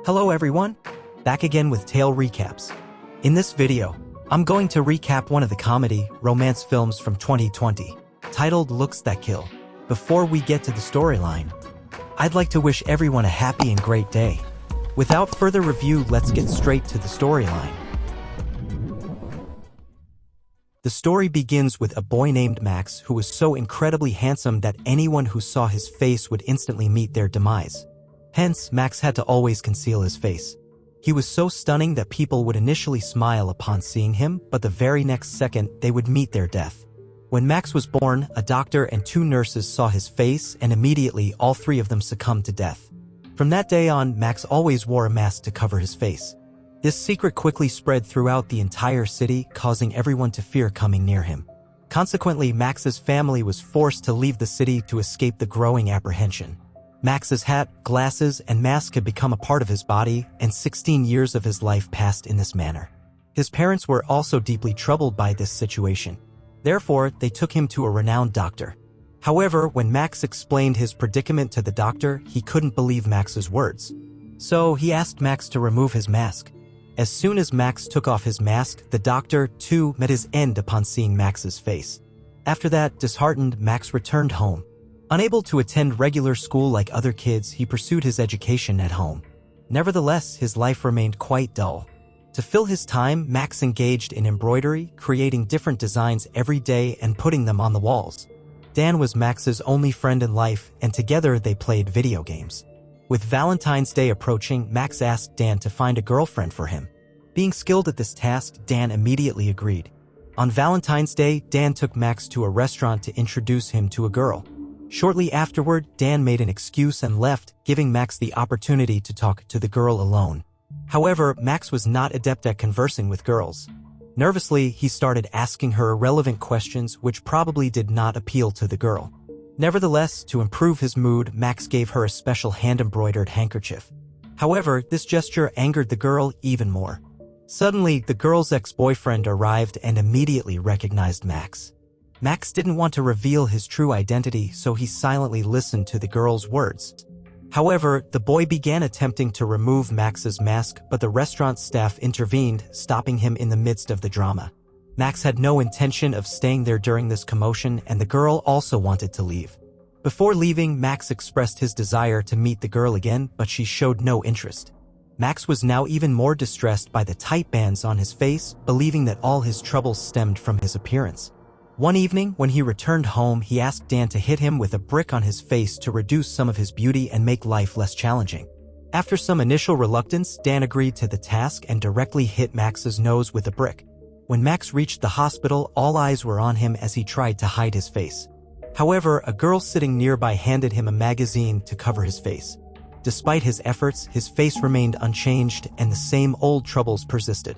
Hello everyone, back again with Tale Recaps. In this video, I'm going to recap one of the comedy romance films from 2020, titled Looks That Kill. Before we get to the storyline, I'd like to wish everyone a happy and great day. Without further review, let's get straight to the storyline. The story begins with a boy named Max who was so incredibly handsome that anyone who saw his face would instantly meet their demise. Hence, Max had to always conceal his face. He was so stunning that people would initially smile upon seeing him, but the very next second, they would meet their death. When Max was born, a doctor and 2 nurses saw his face, and immediately all 3 of them succumbed to death. From that day on, Max always wore a mask to cover his face. This secret quickly spread throughout the entire city, causing everyone to fear coming near him. Consequently, Max's family was forced to leave the city to escape the growing apprehension. Max's hat, glasses, and mask had become a part of his body, and 16 years of his life passed in this manner. His parents were also deeply troubled by this situation. Therefore, they took him to a renowned doctor. However, when Max explained his predicament to the doctor, he couldn't believe Max's words. So he asked Max to remove his mask. As soon as Max took off his mask, the doctor, too, met his end upon seeing Max's face. After that, disheartened, Max returned home. Unable to attend regular school like other kids, he pursued his education at home. Nevertheless, his life remained quite dull. To fill his time, Max engaged in embroidery, creating different designs every day and putting them on the walls. Dan was Max's only friend in life, and together they played video games. With Valentine's Day approaching, Max asked Dan to find a girlfriend for him. Being skilled at this task, Dan immediately agreed. On Valentine's Day, Dan took Max to a restaurant to introduce him to a girl. Shortly afterward, Dan made an excuse and left, giving Max the opportunity to talk to the girl alone. However, Max was not adept at conversing with girls. Nervously, he started asking her irrelevant questions which probably did not appeal to the girl. Nevertheless, to improve his mood, Max gave her a special hand-embroidered handkerchief. However, this gesture angered the girl even more. Suddenly, the girl's ex-boyfriend arrived and immediately recognized Max. Max didn't want to reveal his true identity, so he silently listened to the girl's words. However, the boy began attempting to remove Max's mask, but the restaurant staff intervened, stopping him in the midst of the drama. Max had no intention of staying there during this commotion, and the girl also wanted to leave. Before leaving, Max expressed his desire to meet the girl again, but she showed no interest. Max was now even more distressed by the tight bands on his face, believing that all his troubles stemmed from his appearance. One evening, when he returned home, he asked Dan to hit him with a brick on his face to reduce some of his beauty and make life less challenging. After some initial reluctance, Dan agreed to the task and directly hit Max's nose with a brick. When Max reached the hospital, all eyes were on him as he tried to hide his face. However, a girl sitting nearby handed him a magazine to cover his face. Despite his efforts, his face remained unchanged and the same old troubles persisted.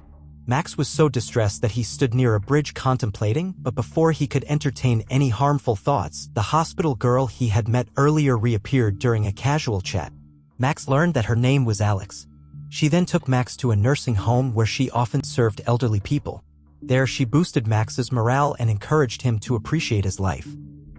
Max was so distressed that he stood near a bridge contemplating, but before he could entertain any harmful thoughts, the hospital girl he had met earlier reappeared during a casual chat. Max learned that her name was Alex. She then took Max to a nursing home where she often served elderly people. There, she boosted Max's morale and encouraged him to appreciate his life.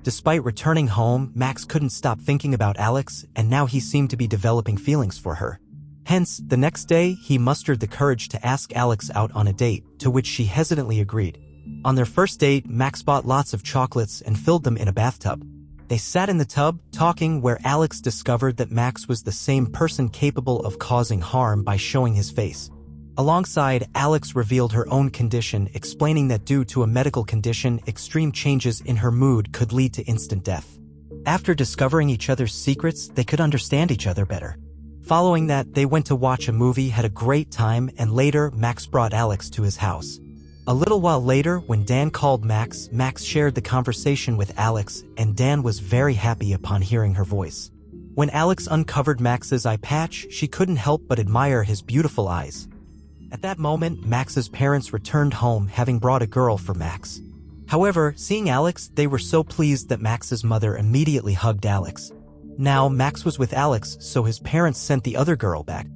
Despite returning home, Max couldn't stop thinking about Alex, and now he seemed to be developing feelings for her. Hence, the next day, he mustered the courage to ask Alex out on a date, to which she hesitantly agreed. On their first date, Max bought lots of chocolates and filled them in a bathtub. They sat in the tub, talking, where Alex discovered that Max was the same person capable of causing harm by showing his face. Alongside, Alex revealed her own condition, explaining that due to a medical condition, extreme changes in her mood could lead to instant death. After discovering each other's secrets, they could understand each other better. Following that, they went to watch a movie, had a great time, and later, Max brought Alex to his house. A little while later, when Dan called Max, Max shared the conversation with Alex, and Dan was very happy upon hearing her voice. When Alex uncovered Max's eye patch, she couldn't help but admire his beautiful eyes. At that moment, Max's parents returned home, having brought a girl for Max. However, seeing Alex, they were so pleased that Max's mother immediately hugged Alex. Now, Max was with Alex, so his parents sent the other girl back.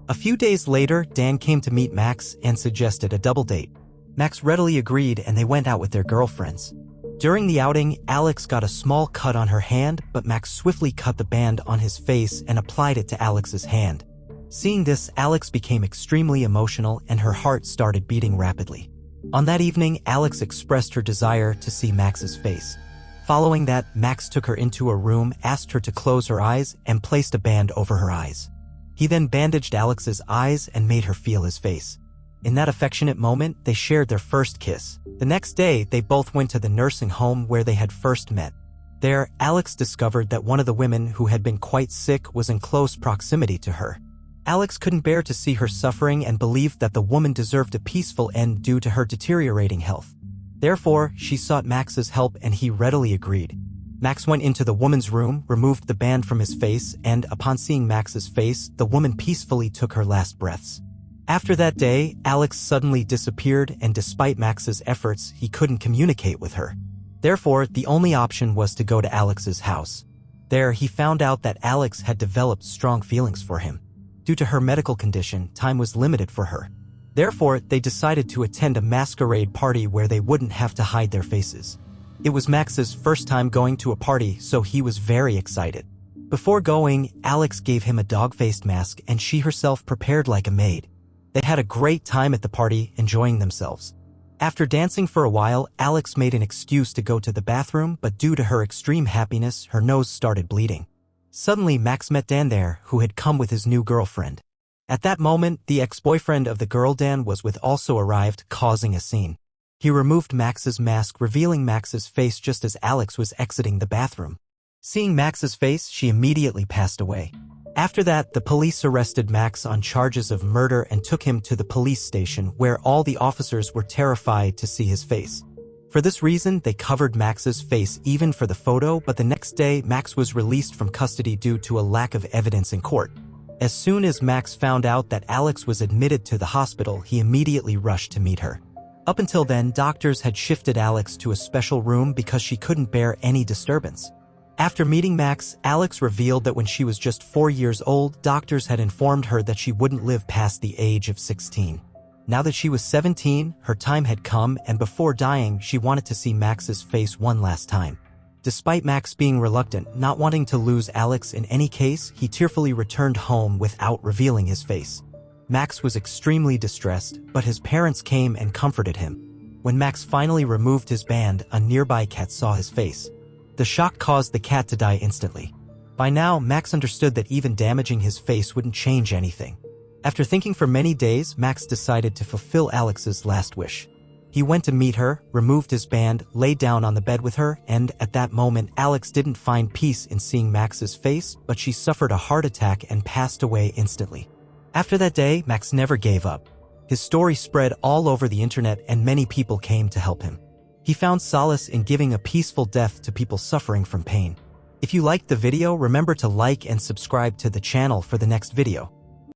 A few days later, Dan came to meet Max and suggested a double date. Max readily agreed and they went out with their girlfriends. During the outing, Alex got a small cut on her hand, but Max swiftly cut the band on his face and applied it to Alex's hand. Seeing this, Alex became extremely emotional and her heart started beating rapidly. On that evening, Alex expressed her desire to see Max's face. Following that, Max took her into a room, asked her to close her eyes, and placed a band over her eyes. He then bandaged Alex's eyes and made her feel his face. In that affectionate moment, they shared their first kiss. The next day, they both went to the nursing home where they had first met. There, Alex discovered that one of the women who had been quite sick was in close proximity to her. Alex couldn't bear to see her suffering and believed that the woman deserved a peaceful end due to her deteriorating health. Therefore, she sought Max's help and he readily agreed. Max went into the woman's room, removed the band from his face, and upon seeing Max's face, the woman peacefully took her last breaths. After that day, Alex suddenly disappeared, and despite Max's efforts, he couldn't communicate with her. Therefore, the only option was to go to Alex's house. There, he found out that Alex had developed strong feelings for him. Due to her medical condition, time was limited for her. Therefore, they decided to attend a masquerade party where they wouldn't have to hide their faces. It was Max's first time going to a party, so he was very excited. Before going, Alex gave him a dog-faced mask and she herself prepared like a maid. They had a great time at the party, enjoying themselves. After dancing for a while, Alex made an excuse to go to the bathroom, but due to her extreme happiness, her nose started bleeding. Suddenly, Max met Dan there, who had come with his new girlfriend. At that moment, the ex-boyfriend of the girl Dan was with also arrived, causing a scene. He removed Max's mask, revealing Max's face just as Alex was exiting the bathroom. Seeing Max's face, she immediately passed away. After that, the police arrested Max on charges of murder and took him to the police station where all the officers were terrified to see his face. For this reason, they covered Max's face even for the photo, but the next day, Max was released from custody due to a lack of evidence in court. As soon as Max found out that Alex was admitted to the hospital, he immediately rushed to meet her. Up until then, doctors had shifted Alex to a special room because she couldn't bear any disturbance. After meeting Max, Alex revealed that when she was just 4 years old, doctors had informed her that she wouldn't live past the age of 16. Now that she was 17, her time had come, and before dying, she wanted to see Max's face one last time. Despite Max being reluctant, not wanting to lose Alex in any case, he tearfully returned home without revealing his face. Max was extremely distressed, but his parents came and comforted him. When Max finally removed his band, a nearby cat saw his face. The shock caused the cat to die instantly. By now, Max understood that even damaging his face wouldn't change anything. After thinking for many days, Max decided to fulfill Alex's last wish. He went to meet her, removed his band, lay down on the bed with her, and at that moment, Alex didn't find peace in seeing Max's face, but she suffered a heart attack and passed away instantly. After that day, Max never gave up. His story spread all over the internet and many people came to help him. He found solace in giving a peaceful death to people suffering from pain. If you liked the video, remember to like and subscribe to the channel for the next video.